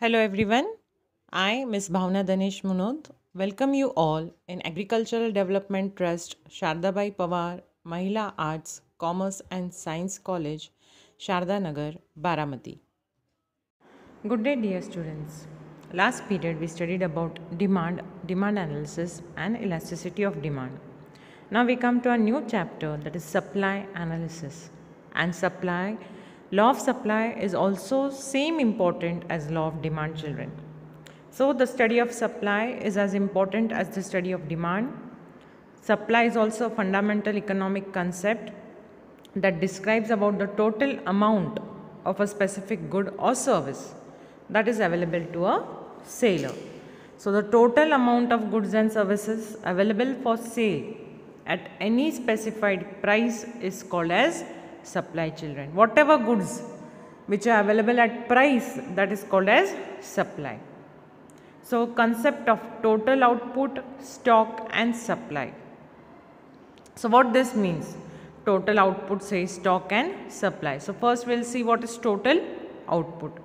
Hello everyone. I, Ms. Bhavna Danesh Munod, welcome you all in Agricultural Development Trust, Shardabai Pawar, Mahila Arts, Commerce and Science College, Sharda Nagar, Baramati. Good day, dear students. Last period we studied about demand analysis and elasticity of demand. Now we come to a new chapter, that is supply analysis. And law of supply is also same important as law of demand, children. So the study of supply is as important as the study of demand. Supply is also a fundamental economic concept that describes about the total amount of a specific good or service that is available to a seller. So the total amount of goods and services available for sale at any specified price is called as supply, children. Whatever goods which are available at price, that is called as supply. So concept of total output, stock and supply. So what this means? Total output says stock and supply. So first we'll see what is total output.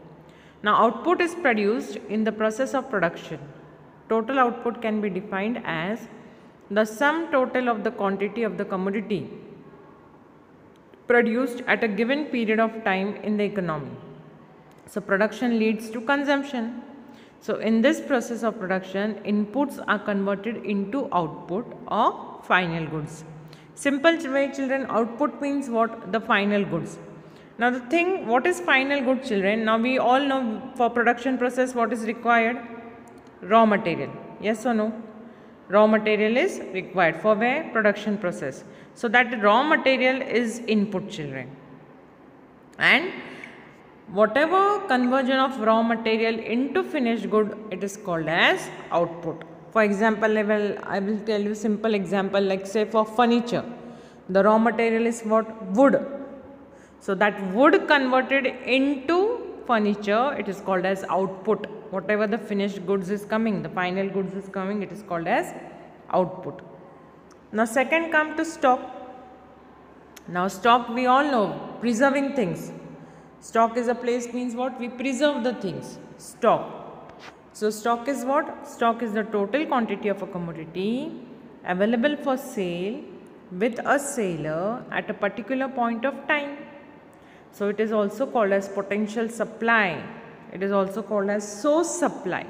Now output is produced in the process of production. Total output can be defined as the sum total of the quantity of the commodity produced at a given period of time in the economy. So production leads to consumption. So in this process of production, inputs are converted into output or final goods. Simple way, children, output means what? The final goods. Now the thing, what is final good, children? Now we all know for production process what is required? Raw material. Yes or no? Raw material is required for where? Production process. So that raw material is input, children. And whatever conversion of raw material into finished good, it is called as output. For example, I will tell you simple example, like say for furniture, the raw material is what? Wood. So that wood converted into furniture, it is called as output. Whatever the finished goods is coming, the final goods is coming, it is called as output. Now second come to stock. Now stock, we all know, preserving things. Stock is a place means what? We preserve the things. Stock. So stock is what? Stock is the total quantity of a commodity available for sale with a seller at a particular point of time. So it is also called as potential supply. It is also called as source supply.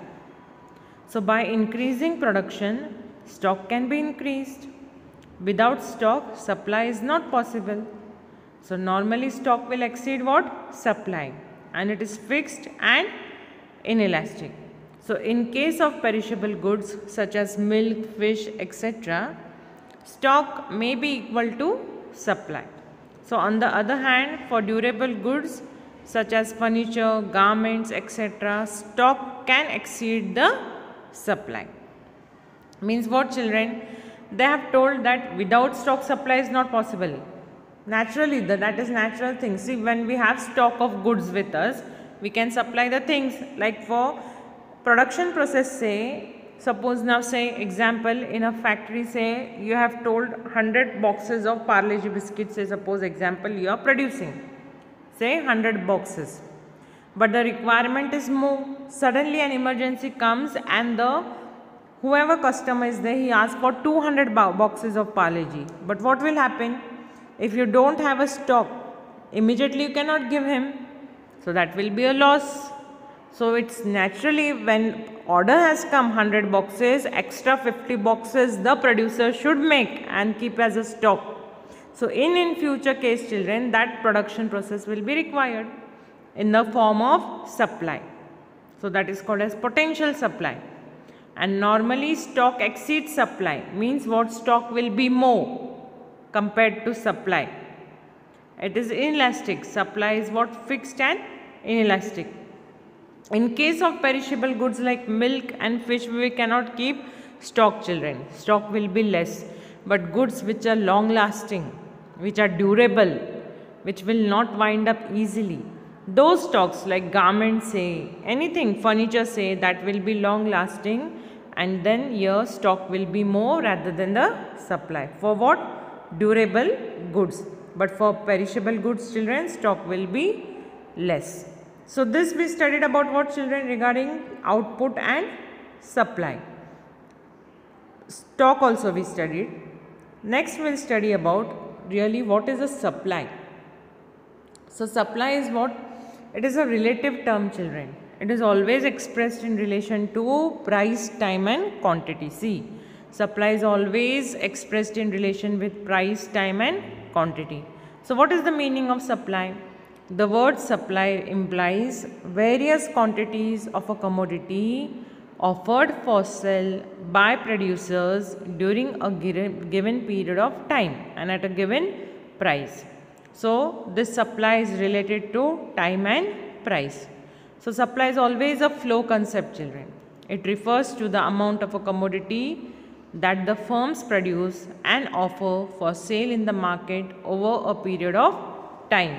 So by increasing production, stock can be increased. Without stock, supply is not possible. So normally stock will exceed what? Supply, and it is fixed and inelastic. So in case of perishable goods such as milk, fish, etc., stock may be equal to supply. So on the other hand, for durable goods such as furniture, garments, etc., stock can exceed the supply. Means what, children? They have told that without stock, supply is not possible. Naturally, that is natural thing. See, when we have stock of goods with us, we can supply the things. Like for production process, say, suppose now say example, in a factory, say you have told 100 boxes of Parle-G biscuits, say suppose example you are producing, say 100 boxes. But the requirement is more. Suddenly an emergency comes and whoever customer is there, he asks for 200 boxes of Parle-G. But what will happen? If you don't have a stock, immediately you cannot give him. So that will be a loss. So it's naturally when order has come 100 boxes, extra 50 boxes the producer should make and keep as a stock. So in future case, children, that production process will be required in the form of supply. So that is called as potential supply. And normally stock exceeds supply, means what? Stock will be more compared to supply. It is inelastic. Supply is what? Fixed and inelastic. In case of perishable goods like milk and fish, we cannot keep stock, children. Stock will be less. But goods which are long lasting, which are durable, which will not wind up easily, those stocks like garments, say, anything, furniture, say, that will be long lasting, and then your stock will be more rather than the supply. For what? Durable goods. But for perishable goods, children, stock will be less. So this we studied about what, children, regarding output and supply. Stock also we studied. Next we will study about really what is a supply. So supply is what? It is a relative term, children. It is always expressed in relation to price, time and quantity. See, supply is always expressed in relation with price, time and quantity. So what is the meaning of supply? The word supply implies various quantities of a commodity offered for sale by producers during a given period of time and at a given price. So this supply is related to time and price. So supply is always a flow concept, children. It refers to the amount of a commodity that the firms produce and offer for sale in the market over a period of time.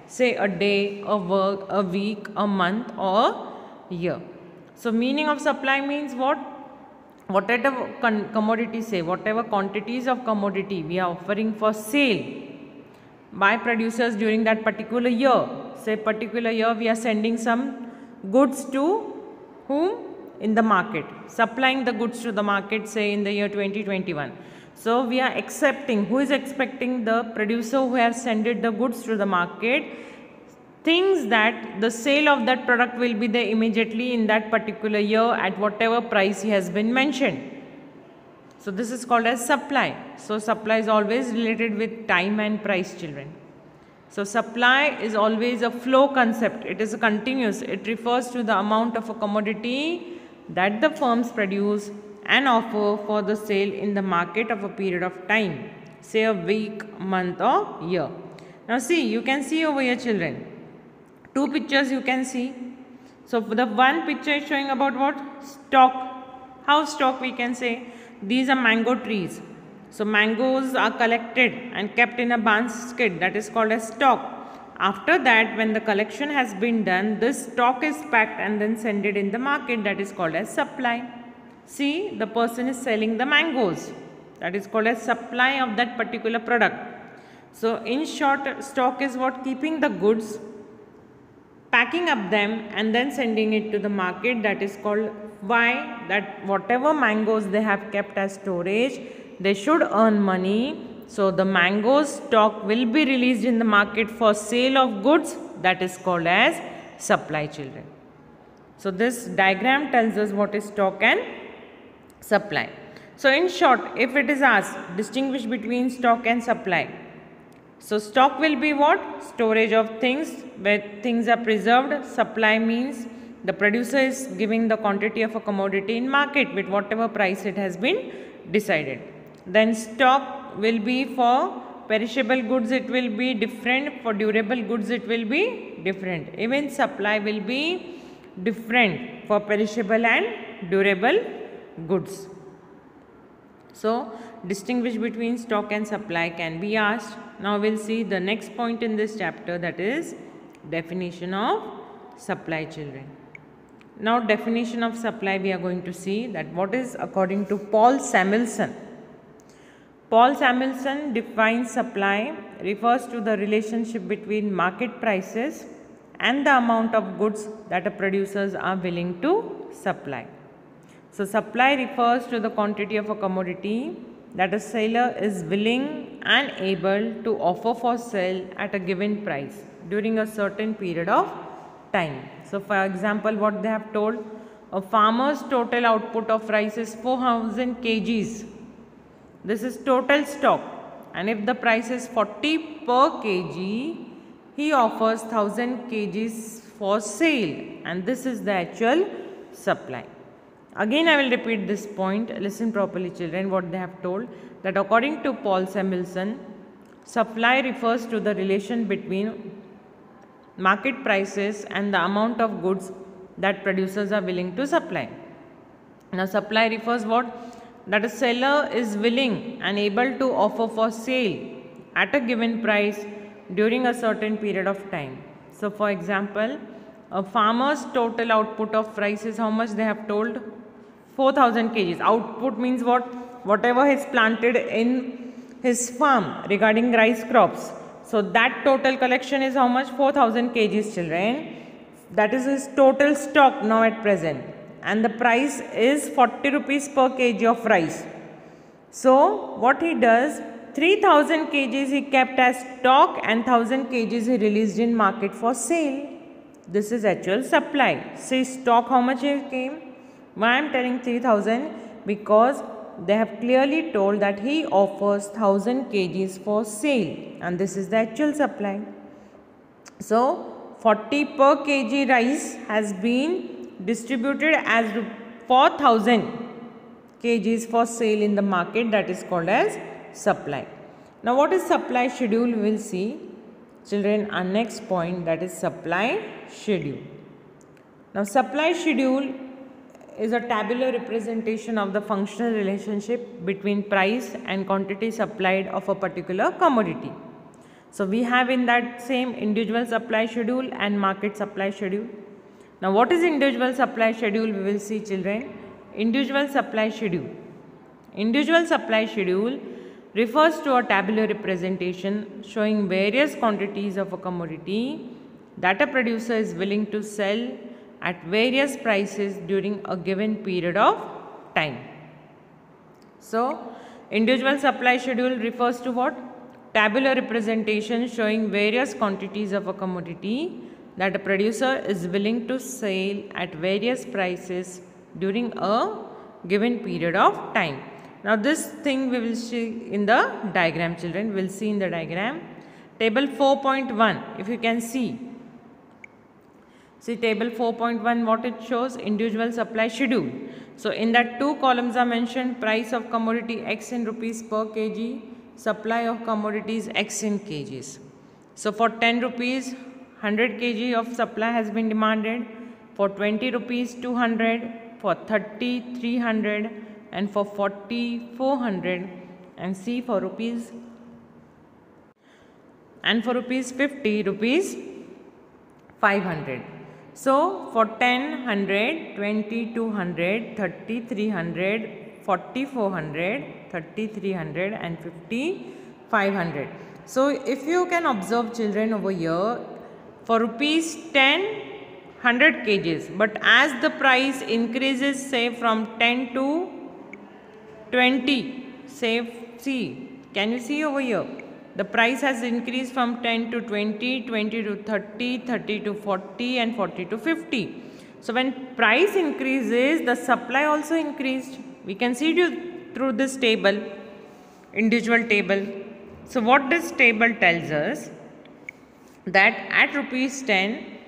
Say a day, a week, a month or a year. So meaning of supply means what? Whatever commodity, say whatever quantities of commodity we are offering for sale by producers during that particular year. Say particular year we are sending some goods to whom? In the market, supplying the goods to the market, say in the year 2021. So we are accepting, who is expecting? The producer who has sent the goods to the market thinks that the sale of that product will be there immediately in that particular year at whatever price he has been mentioned. So this is called as supply. So supply is always related with time and price, children. So supply is always a flow concept. It is a continuous. It refers to the amount of a commodity that the firms produce and offer for the sale in the market of a period of time, say a week, month or year. Now see, you can see over here, children, two pictures you can see. So the one picture is showing about what? Stock. How stock we can say? These are mango trees. So mangoes are collected and kept in a basket, that is called as stock. After that, when the collection has been done, this stock is packed and then sent it in the market, that is called as supply. See, the person is selling the mangoes, that is called as supply of that particular product. So in short, stock is what? Keeping the goods, packing up them and then sending it to the market, that is called. Why? That whatever mangoes they have kept as storage, they should earn money. So the mango stock will be released in the market for sale of goods, that is called as supply, children. So this diagram tells us what is stock and supply. So in short, if it is asked, distinguish between stock and supply. So stock will be what? Storage of things, where things are preserved. Supply means the producer is giving the quantity of a commodity in market with whatever price it has been decided. Then stock will be for perishable goods, it will be different. For durable goods, it will be different. Even supply will be different for perishable and durable goods. So distinguish between stock and supply can be asked. Now we will see the next point in this chapter, that is definition of supply, children. Now definition of supply we are going to see that what is according to Paul Samuelson. Paul Samuelson defines supply refers to the relationship between market prices and the amount of goods that the producers are willing to supply. So supply refers to the quantity of a commodity that a seller is willing and able to offer for sale at a given price during a certain period of time. So for example, what they have told, a farmer's total output of rice is 4,000 kgs. This is total stock, and if the price is 40 per kg, he offers 1000 kgs for sale, and this is the actual supply. Again I will repeat this point, listen properly, children, what they have told, that according to Paul Samuelson, supply refers to the relation between market prices and the amount of goods that producers are willing to supply. Now supply refers what? That a seller is willing and able to offer for sale at a given price during a certain period of time. So for example, a farmer's total output of rice is how much they have told? 4,000 kgs. Output means what? Whatever is planted in his farm regarding rice crops. So that total collection is how much? 4,000 kgs, children. that is his total stock now at present, and the price is 40 rupees per kg of rice. So what he does, 3000 kgs he kept as stock and 1000 kgs he released in market for sale. This is actual supply. See stock how much it came? Why I am telling 3000? Because they have clearly told that he offers 1000 kgs for sale, and this is the actual supply. So 40 per kg rice has been distributed as for 1000 kgs for sale in the market, that is called as supply. Now what is supply schedule? We will see, children, our next point, that is supply schedule. Now supply schedule is a tabular representation of the functional relationship between price and quantity supplied of a particular commodity. So we have in that same individual supply schedule and market supply schedule. Now what is individual supply schedule? We will see, children. Individual supply schedule. Individual supply schedule refers to a tabular representation showing various quantities of a commodity that a producer is willing to sell at various prices during a given period of time. So individual supply schedule refers to what? Tabular representation showing various quantities of a commodity that a producer is willing to sell at various prices during a given period of time. Now this thing we will see in the diagram, children. We will see in the diagram. Table 4.1, if you can see. See table 4.1, what it shows? Individual supply schedule. So in that two columns are mentioned: price of commodity X in rupees per kg, supply of commodities X in kgs. So for 10 rupees 100 kg of supply has been demanded, for 20 rupees 200, for 30 300, and for 40 400, and C for rupees, and for rupees 50 rupees 500. So for 10 100, 20 200, 30 300, 40 400, 30 300, and 50 500. So if you can observe, children, over here, for rupees 10 100 kgs, but as the price increases, say from 10 to 20, say, see, can you see over here? The price has increased from 10 to 20, 20 to 30, 30 to 40, and 40 to 50. So when price increases, the supply also increased. We can see it through this table, individual table. So what this table tells us, that at rupees 10,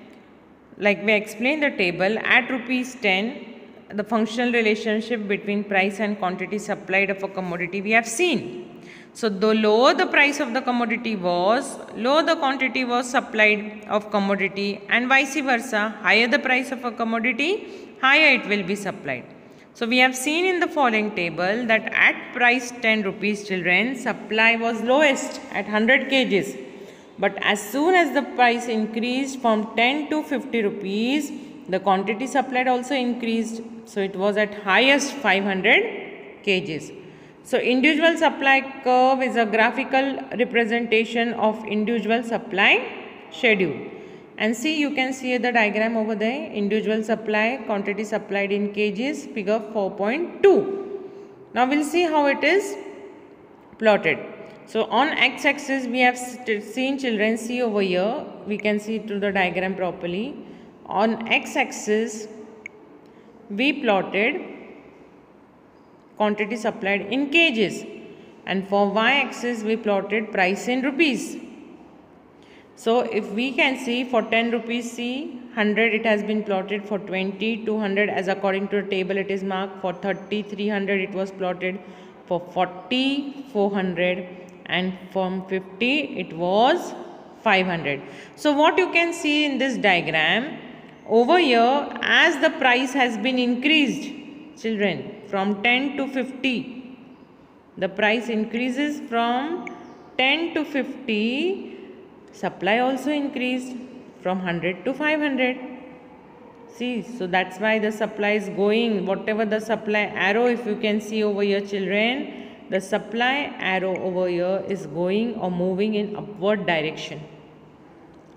like we explained the table, at rupees 10, the functional relationship between price and quantity supplied of a commodity we have seen. So the lower the price of the commodity was, lower the quantity was supplied of commodity, and vice versa. Higher the price of a commodity, higher it will be supplied. So we have seen in the following table that at price 10 rupees, children, supply was lowest at 100 kgs. But as soon as the price increased from 10 to 50 rupees, the quantity supplied also increased. So it was at highest 500 kgs. So individual supply curve is a graphical representation of individual supply schedule. And see, you can see the diagram over there, individual supply, quantity supplied in kgs, figure 4.2. Now we will see how it is plotted. So on x-axis we have seen, children, see over here, we can see through the diagram properly. On x-axis we plotted quantity supplied in kgs, and for y-axis we plotted price in rupees. So if we can see, for 10 rupees, see 100 it has been plotted, for 20 200 as according to the table it is marked, for 30 300 it was plotted, for 40 400, and from 50 it was 500. So what you can see in this diagram over here, as the price has been increased, children, from 10 to 50, the price increases from 10 to 50, supply also increased from 100 to 500. See, so that's why the supply is going, whatever the supply arrow, if you can see over here, children, the supply arrow over here is going or moving in upward direction.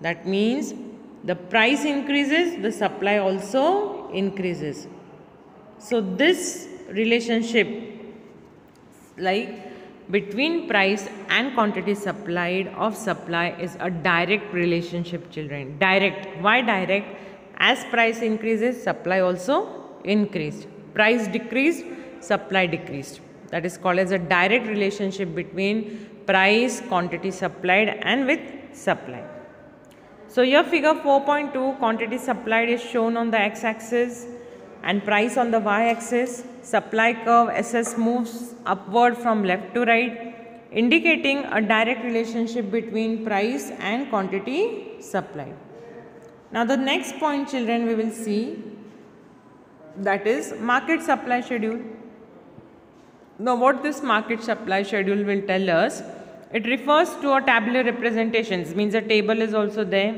That means the price increases, the supply also increases. So this relationship like between price and quantity supplied of supply is a direct relationship, children. Direct. Why direct? As price increases, supply also increased. Price decreased, supply decreased. That is called as a direct relationship between price, quantity supplied and with supply. So here figure 4.2, quantity supplied is shown on the x-axis and price on the y-axis. Supply curve SS moves upward from left to right, indicating a direct relationship between price and quantity supplied. Now the next point, children, we will see, that is market supply schedule. Now what this market supply schedule will tell us, it refers to a tabular representations, means a table is also there,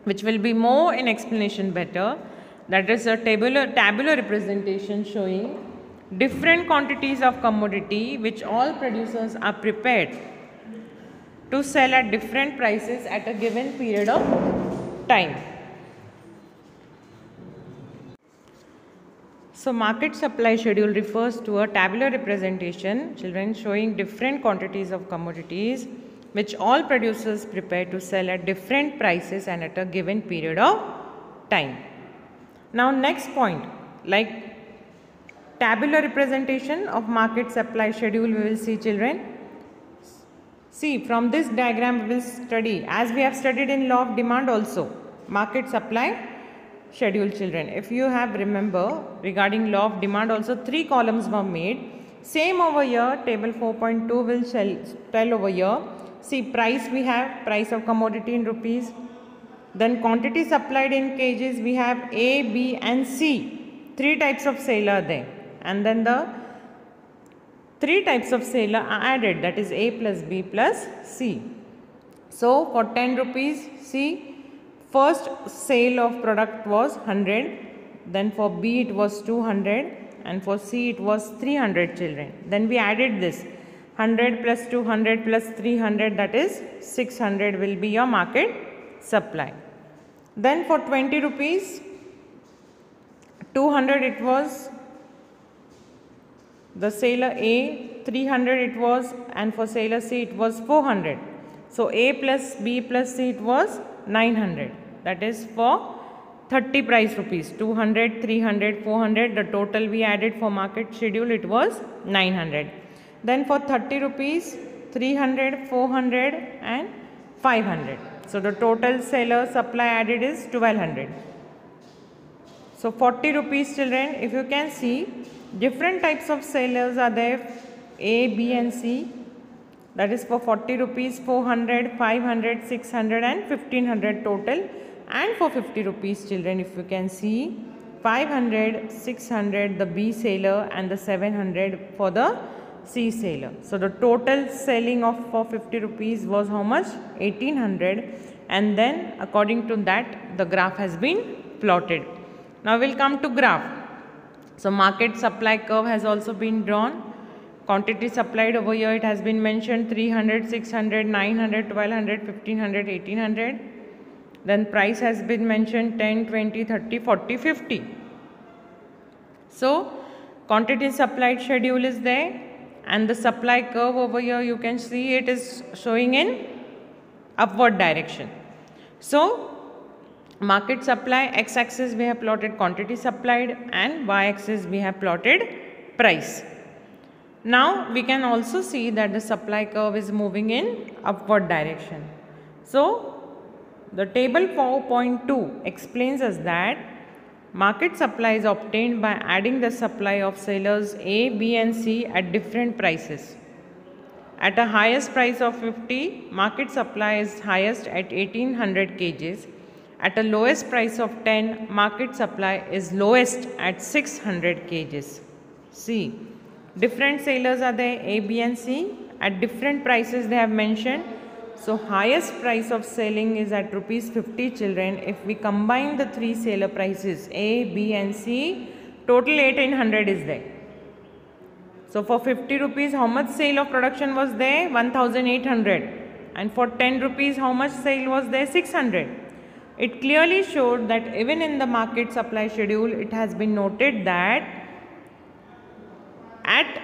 which will be more in explanation better. That is a tabular representation showing different quantities of commodity which all producers are prepared to sell at different prices at a given period of time. So market supply schedule refers to a tabular representation, children, showing different quantities of commodities which all producers prepare to sell at different prices and at a given period of time. Now next point, like tabular representation of market supply schedule, we will see, children. See, from this diagram we will study, as we have studied in law of demand also, market supply schedule, children. If you have remember regarding law of demand also 3 columns were made. Same over here, table 4.2 will tell over here. See, price we have, price of commodity in rupees. Then quantity supplied in kgs, we have A, B and C. 3 types of sale are there. And then the 3 types of sale are added, that is A plus B plus C. So for 10 rupees, see, first sale of product was 100, then for B it was 200 and for C it was 300, children. Then we added this 100 plus 200 plus 300, that is 600 will be your market supply. Then for 20 rupees, 200 it was the seller A, 300 it was, and for seller C it was 400. So A plus B plus C it was 900. That is for 30 price rupees, 200, 300, 400, the total we added for market schedule, it was 900. Then for 30 rupees, 300, 400 and 500. So the total seller supply added is 1200. So 40 rupees, children, if you can see, different types of sellers are there, A, B and C. That is for 40 rupees, 400, 500, 600 and 1500 total. And for 50 rupees, children, if you can see, 500, 600 the B seller and the 700 for the C seller. So the total selling of for 50 rupees was how much? 1800, and then according to that the graph has been plotted. Now we will come to graph. So market supply curve has also been drawn. Quantity supplied over here, it has been mentioned 300, 600, 900, 1200, 1500, 1800. Then price has been mentioned 10, 20, 30, 40, 50. So quantity supplied schedule is there, and the supply curve over here you can see it is showing in upward direction. So market supply, x-axis we have plotted quantity supplied and y-axis we have plotted price. Now we can also see that the supply curve is moving in upward direction. So the table 4.2 explains us that market supply is obtained by adding the supply of sellers A, B and C at different prices. At a highest price of 50, market supply is highest at 1800 kgs. At a lowest price of 10, market supply is lowest at 600 kgs. See, different sellers are there, A, B and C. At different prices they have mentioned. So highest price of selling is at rupees 50, children. If we combine the 3 seller prices A, B and C, total 1800 is there. So for 50 rupees, how much sale of production was there? 1800. And for 10 rupees, how much sale was there? 600. it clearly showed that even in the market supply schedule, it has been noted that at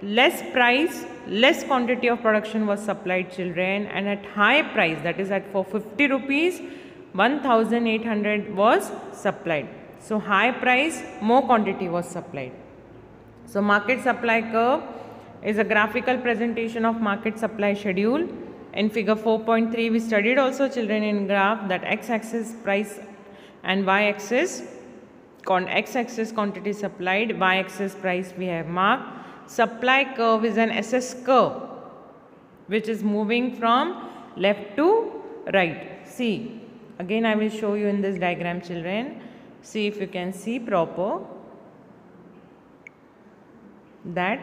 less price, less quantity of production was supplied, children, and at high price, that is at for 50 rupees, 1800 was supplied. So high price, more quantity was supplied. So market supply curve is a graphical presentation of market supply schedule. In figure 4.3, we studied also, children, in graph that x-axis price and y-axis x-axis quantity supplied, y-axis price we have marked. Supply curve is an SS curve which is moving from left to right. See, again I will show you in this diagram, children. See if you can see proper that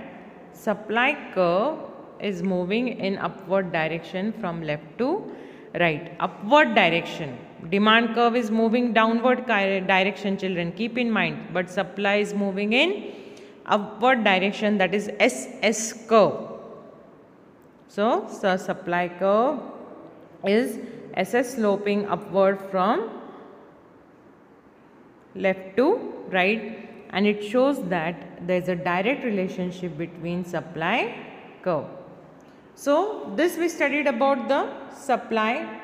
supply curve is moving in upward direction from left to right. Upward direction. Demand curve is moving downward direction, children, keep in mind, but supply is moving in upward direction, that is SS curve. So supply curve is SS sloping upward from left to right, and it shows that there is a direct relationship between supply curve. So this we studied about the supply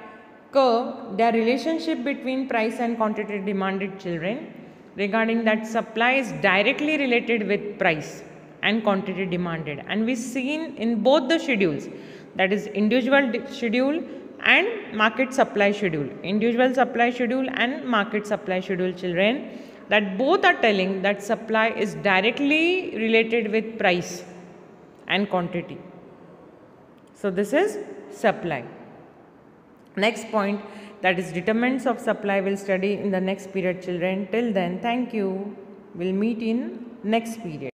curve, the relationship between price and quantity demanded, children. Regarding that, supply is directly related with price and quantity demanded, and we seen in both the schedules, that is individual schedule and market supply schedule, individual supply schedule and market supply schedule, children, that both are telling that supply is directly related with price and quantity. So this is supply. Next point, that is determinants of supply, will study in the next period, children. Till then, thank you. We'll meet in next period.